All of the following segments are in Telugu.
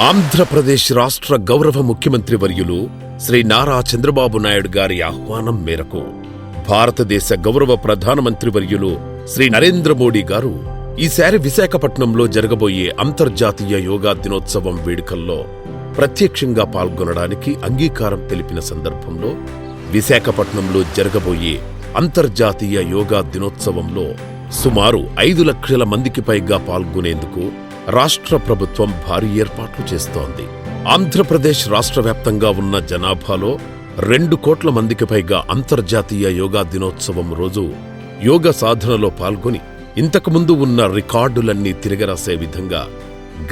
ఆంధ్రప్రదేశ్ రాష్ట్ర గౌరవ ముఖ్యమంత్రి వర్యులు శ్రీ నారా చంద్రబాబు నాయుడు గారి ఆహ్వానం మేరకు భారతదేశ గౌరవ ప్రధానమంత్రి వర్యులు శ్రీ నరేంద్ర మోడీ గారు ఈసారి విశాఖపట్నంలో జరగబోయే అంతర్జాతీయ యోగా దినోత్సవం వేడుకల్లో ప్రత్యక్షంగా పాల్గొనడానికి అంగీకారం తెలిపిన సందర్భంలో విశాఖపట్నంలో జరగబోయే అంతర్జాతీయ యోగా దినోత్సవంలో సుమారు 5 లక్షల మందికి పైగా పాల్గొనేందుకు రాష్ట్ర ప్రభుత్వం భారీ ఏర్పాట్లు చేస్తోంది. ఆంధ్రప్రదేశ్ రాష్ట్ర వ్యాప్తంగా ఉన్న జనాభాలో 2 కోట్ల మందికి పైగా అంతర్జాతీయ యోగా దినోత్సవం రోజు యోగ సాధనలో పాల్గొని ఇంతకుముందు ఉన్న రికార్డులన్నీ తిరగరాసే విధంగా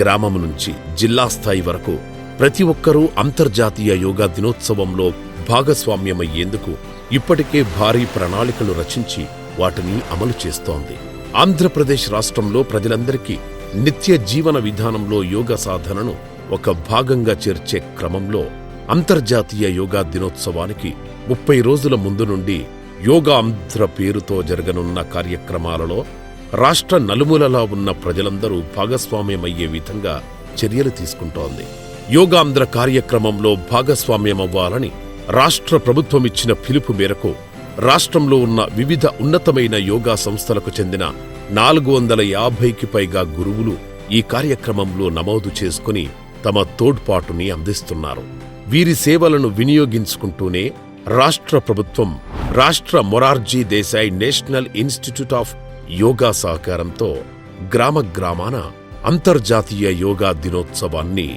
గ్రామం నుంచి జిల్లా స్థాయి వరకు ప్రతి ఒక్కరూ అంతర్జాతీయ యోగా దినోత్సవంలో భాగస్వామ్యమయ్యేందుకు ఇప్పటికే భారీ ప్రణాళికలు రచించి వాటిని అమలు చేస్తోంది. ఆంధ్రప్రదేశ్ రాష్ట్రంలో ప్రజలందరికీ నిత్య జీవన విధానంలో యోగ సాధనను ఒక భాగంగా చేర్చే క్రమంలో అంతర్జాతీయ యోగా దినోత్సవానికి 30 రోజుల ముందు నుండి యోగా ఆంధ్ర పేరుతో జరగనున్న కార్యక్రమాలలో రాష్ట్ర నలుమూలలా ఉన్న ప్రజలందరూ భాగస్వామ్యమయ్యే విధంగా చర్యలు తీసుకుంటోంది. యోగాంధ్ర కార్యక్రమంలో భాగస్వామ్యమవ్వాలని రాష్ట్ర ప్రభుత్వమిచ్చిన పిలుపు మేరకు రాష్ట్రంలో ఉన్న వివిధ ఉన్నతమైన యోగా సంస్థలకు చెందిన 450కి పైగా గురువులు ఈ కార్యక్రమంలో నమోదు చేసుకుని తమ తోడ్పాటుని అందిస్తున్నారు. వీరి సేవలను వినియోగించుకుంటూనే రాష్ట్ర ప్రభుత్వం రాష్ట్ర Morarji Desai national institute of yoga సహకారంతో గ్రామాన అంతర్జాతీయ యోగా దినోత్సవాన్ని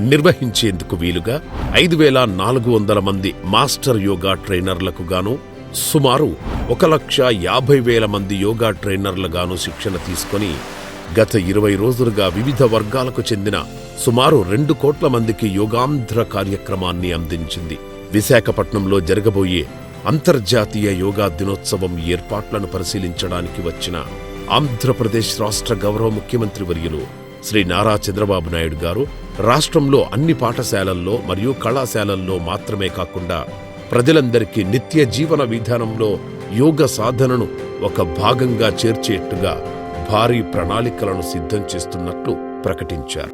నిర్వహించేందుకు వీలుగా 5,400 మంది మాస్టర్ యోగా ట్రైనర్లకు గాను సుమారు 1,50,000 మంది యోగా ట్రైనర్లుగాను శిక్షణ తీసుకొని గత 20 రోజులుగా వివిధ వర్గాలకు చెందిన సుమారు 2 కోట్ల మందికి యోగాంధ్ర కార్యక్రమాన్ని అందించింది. విశాఖపట్నంలో జరగబోయే అంతర్జాతీయ యోగా దినోత్సవం ఏర్పాట్లను పరిశీలించడానికి వచ్చిన ఆంధ్రప్రదేశ్ రాష్ట్ర గౌరవ ముఖ్యమంత్రి వర్యులు శ్రీ నారా చంద్రబాబు నాయుడు గారు రాష్ట్రంలో అన్ని పాఠశాలల్లో మరియు కళాశాలల్లో మాత్రమే కాకుండా ప్రజలందరికీ నిత్య జీవన విధానంలో యోగ సాధనను ఒక భాగంగా చేర్చేట్టుగా భారీ ప్రణాళికలను సిద్ధం చేస్తున్నట్లు ప్రకటించారు.